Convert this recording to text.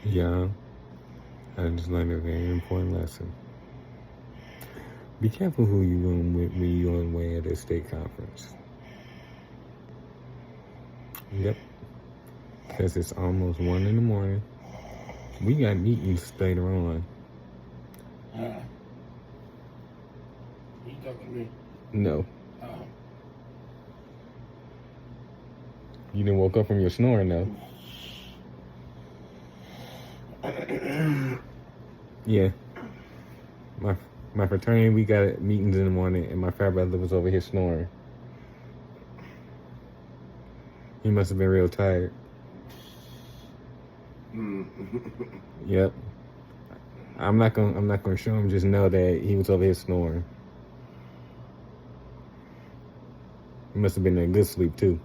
Yeah, I just learned a very important lesson. Be careful who you room with when you're away at a state conference. Yep, because it's almost 1 in the morning. We got meetings later on. You talking to me? No. You didn't woke up from your snoring though. Yeah. My fraternity, we got meetings in the morning, and my frat brother was over here snoring. He must have been real tired. Yep. I'm not gonna show him. Just know that he was over here snoring. He must have been in a good sleep too.